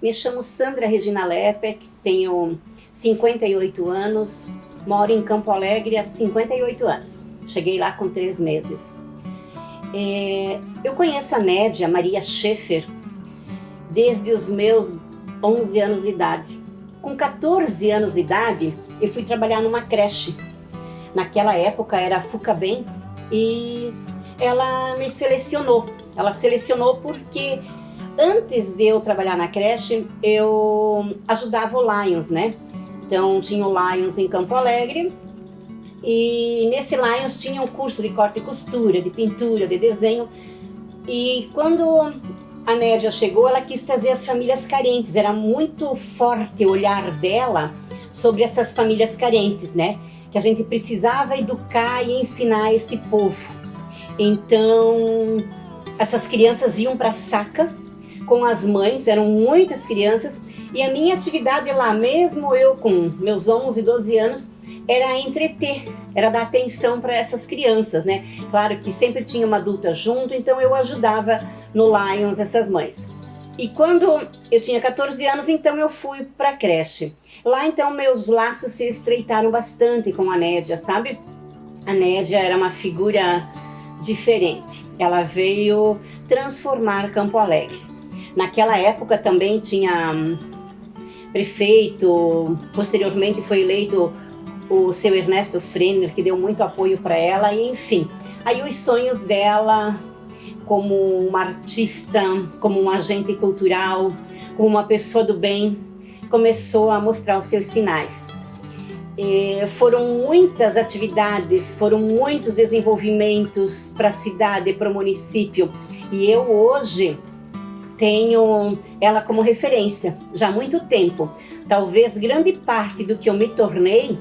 Me chamo Sandra Regina Lepek, tenho 58 anos, moro em Campo Alegre há 58 anos. Cheguei lá com 3 meses. Eu conheço a Nédia Maria Schaefer desde os meus 11 anos de idade. Com 14 anos de idade, eu fui trabalhar numa creche. Naquela época era a FUCABEM e ela me selecionou. Ela selecionou porque antes de eu trabalhar na creche, eu ajudava o Lions, né? Então tinha o Lions em Campo Alegre e nesse Lions tinha um curso de corte e costura, de pintura, de desenho. E quando a Nédia chegou, ela quis trazer as famílias carentes. Era muito forte o olhar dela sobre essas famílias carentes, né? Que a gente precisava educar e ensinar esse povo. Então, essas crianças iam para a saca com as mães, eram muitas crianças, e a minha atividade lá, mesmo eu com meus 11, 12 anos, era entreter, era dar atenção para essas crianças, né? Claro que sempre tinha uma adulta junto, então eu ajudava no Lions essas mães. E quando eu tinha 14 anos, então eu fui para a creche. Lá então meus laços se estreitaram bastante com a Nédia, sabe? A Nédia era uma figura diferente. Ela veio transformar Campo Alegre. Naquela época também tinha prefeito, posteriormente foi eleito o seu Ernesto Frenner, que deu muito apoio para ela, e enfim. Aí os sonhos dela como uma artista, como um agente cultural, como uma pessoa do bem, começou a mostrar os seus sinais. Foram muitas atividades, foram muitos desenvolvimentos para a cidade, para o município, e eu hoje tenho ela como referência já há muito tempo. Talvez grande parte do que eu me tornei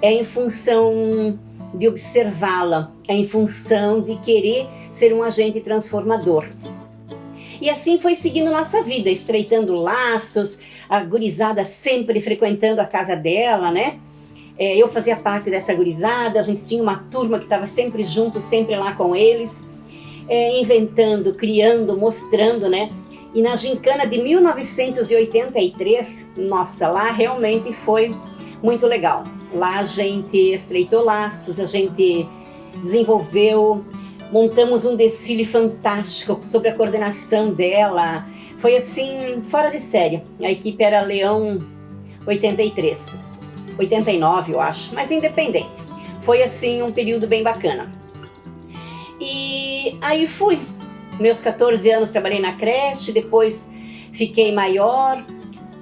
é em função de observá-la, é em função de querer ser um agente transformador. E assim foi seguindo nossa vida, estreitando laços, a gurizada sempre frequentando a casa dela, né? Eu fazia parte dessa gurizada, a gente tinha uma turma que estava sempre junto, sempre lá com eles, inventando, criando, mostrando, né? E na gincana de 1983, nossa, lá realmente foi muito legal. Lá a gente estreitou laços, a gente desenvolveu, montamos um desfile fantástico sob a coordenação dela. Foi assim, fora de série. A equipe era Leão 83, 89 eu acho, mas independente. Foi assim um período bem bacana. E aí fui. Meus 14 anos trabalhei na creche, depois fiquei maior,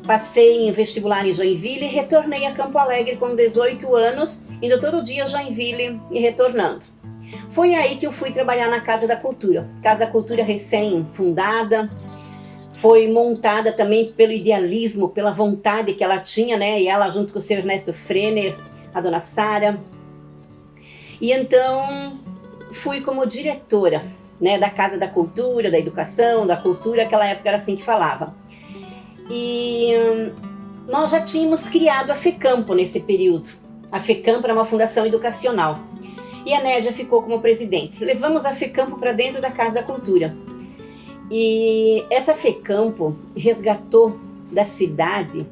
passei em vestibular em Joinville e retornei a Campo Alegre com 18 anos, indo todo dia a Joinville e retornando. Foi aí que eu fui trabalhar na Casa da Cultura. Casa da Cultura recém-fundada, foi montada também pelo idealismo, pela vontade que ela tinha, né? E ela junto com o seu Ernesto Frenner, a dona Sara. E então fui como diretora, né, da Casa da Cultura, da Educação, da Cultura, aquela época era assim que falava. E nós já tínhamos criado a FECampo nesse período. A FECampo era uma fundação educacional. E a Nédia ficou como presidente. Levamos a FECampo para dentro da Casa da Cultura. E essa FECampo resgatou da cidade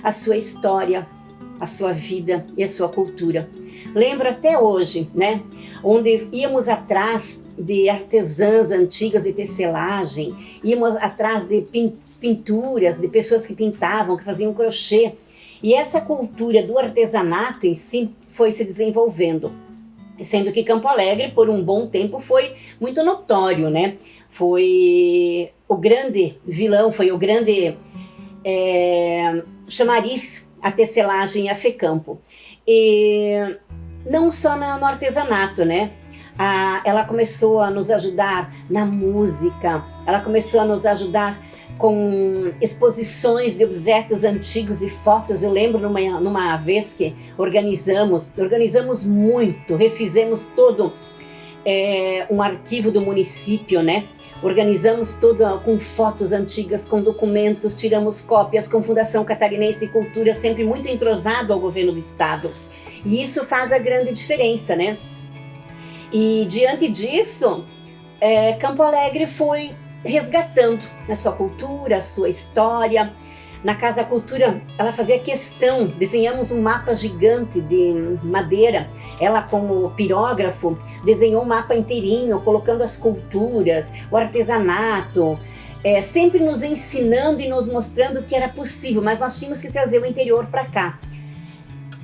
a sua história, a sua vida e a sua cultura. Lembro até hoje, né? Onde íamos atrás de artesãs antigas de tecelagem, íamos atrás de pinturas, de pessoas que pintavam, que faziam crochê. E essa cultura do artesanato em si foi se desenvolvendo. Sendo que Campo Alegre, por um bom tempo, foi muito notório, né? Foi o grande vilão, foi o grande chamariz a tecelagem e a FECampo. E não só no artesanato, né? Ela começou a nos ajudar na música, ela começou a nos ajudar com exposições de objetos antigos e fotos. Eu lembro numa vez que organizamos muito, refizemos todo um arquivo do município, né? Organizamos tudo com fotos antigas, com documentos, tiramos cópias com Fundação Catarinense de Cultura, sempre muito entrosado ao governo do estado. E isso faz a grande diferença, né? E diante disso, Campo Alegre foi resgatando a sua cultura, a sua história. Na Casa da Cultura, ela fazia questão, desenhamos um mapa gigante de madeira. Ela, como pirógrafo, desenhou um mapa inteirinho, colocando as culturas, o artesanato, sempre nos ensinando e nos mostrando que era possível, mas nós tínhamos que trazer o interior para cá.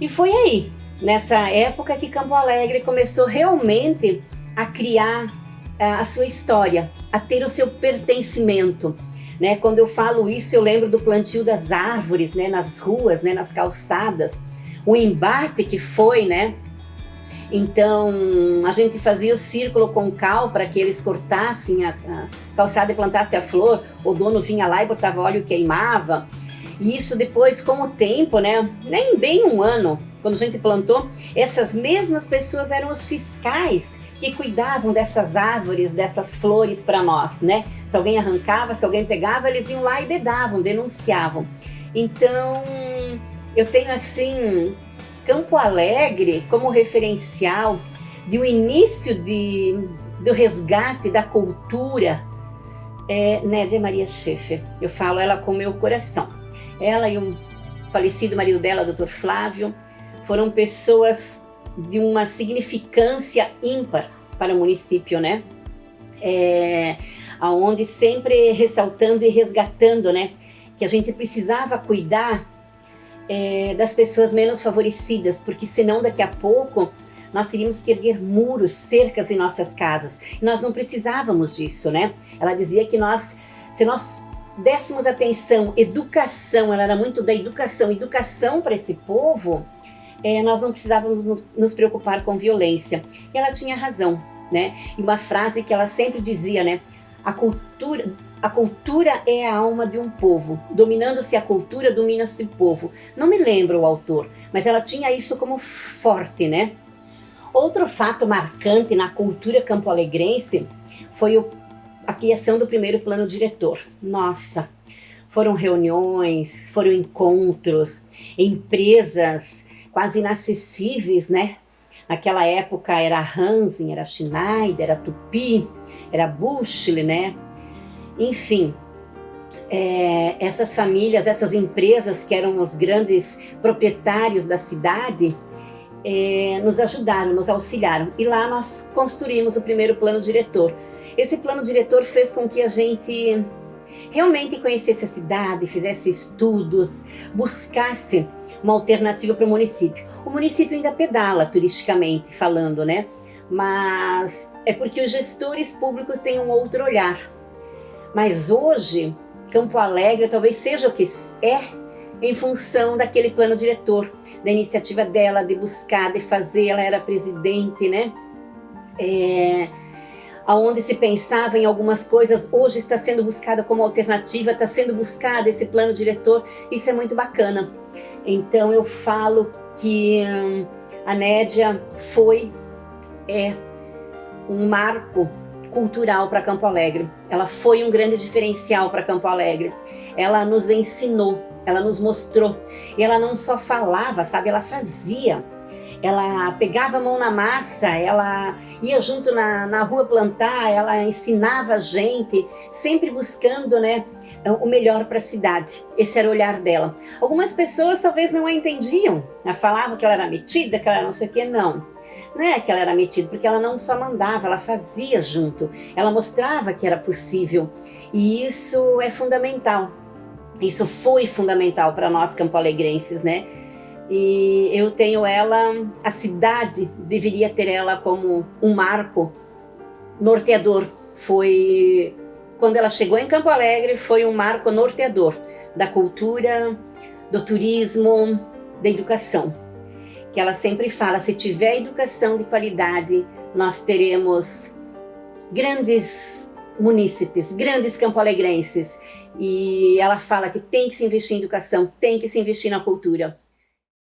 E foi aí, nessa época, que Campo Alegre começou realmente a criar a sua história, a ter o seu pertencimento. Né? Quando eu falo isso, eu lembro do plantio das árvores, né? Nas ruas, né? Nas calçadas, o embate que foi, né? Então, a gente fazia o círculo com cal para que eles cortassem a calçada e plantassem a flor, o dono vinha lá e botava óleo e queimava. E isso depois, com o tempo, né? Nem bem um ano, quando a gente plantou, essas mesmas pessoas eram os fiscais que cuidavam dessas árvores, dessas flores para nós, né? Se alguém arrancava, se alguém pegava, eles iam lá e dedavam, denunciavam. Então, eu tenho assim, Campo Alegre como referencial de um início do resgate da cultura, Nédia Maria Schaeffer. Eu falo ela com o meu coração. Ela e o falecido marido dela, Dr. Flávio, foram pessoas de uma significância ímpar para o município, né? Aonde sempre ressaltando e resgatando, né? Que a gente precisava cuidar das pessoas menos favorecidas, porque senão daqui a pouco nós teríamos que erguer muros, cercas em nossas casas. E nós não precisávamos disso, né? Ela dizia que se nós dessemos atenção, educação, ela era muito da educação para esse povo, nós não precisávamos nos preocupar com violência. E ela tinha razão, né? E uma frase que ela sempre dizia, né? A cultura é a alma de um povo. Dominando-se a cultura, domina-se o povo. Não me lembro o autor, mas ela tinha isso como forte, né? Outro fato marcante na cultura campoalegrense foi a criação do primeiro plano diretor. Nossa, foram reuniões, foram encontros, empresas quase inacessíveis, né? Naquela época era Hansen, era Schneider, era Tupi, era Bushel, né? Enfim, essas famílias, essas empresas que eram os grandes proprietários da cidade, nos ajudaram, nos auxiliaram. E lá nós construímos o primeiro plano diretor. Esse plano diretor fez com que a gente realmente conhecesse a cidade, fizesse estudos, buscasse uma alternativa para o município. O município ainda pedala turisticamente falando, né? Mas é porque os gestores públicos têm um outro olhar. Mas hoje, Campo Alegre talvez seja o que é em função daquele plano diretor, da iniciativa dela de buscar, de fazer. Ela era presidente, né? Aonde se pensava em algumas coisas, hoje está sendo buscada como alternativa, está sendo buscado esse plano diretor, isso é muito bacana. Então eu falo que a Nédia é um marco cultural para Campo Alegre, ela foi um grande diferencial para Campo Alegre, ela nos ensinou, ela nos mostrou, e ela não só falava, sabe, ela fazia. Ela pegava a mão na massa, ela ia junto na rua plantar, ela ensinava a gente, sempre buscando, né, o melhor para a cidade. Esse era o olhar dela. Algumas pessoas talvez não a entendiam, falavam que ela era metida, que ela era não sei o que, não. Não é que ela era metida, porque ela não só mandava, ela fazia junto, ela mostrava que era possível. E isso é fundamental, isso foi fundamental para nós campoalegrenses, né? E eu tenho ela, a cidade deveria ter ela como um marco norteador. Foi quando ela chegou em Campo Alegre, foi um marco norteador da cultura, do turismo, da educação. Que ela sempre fala, se tiver educação de qualidade, nós teremos grandes munícipes, grandes campoalegrenses. E ela fala que tem que se investir em educação, tem que se investir na cultura.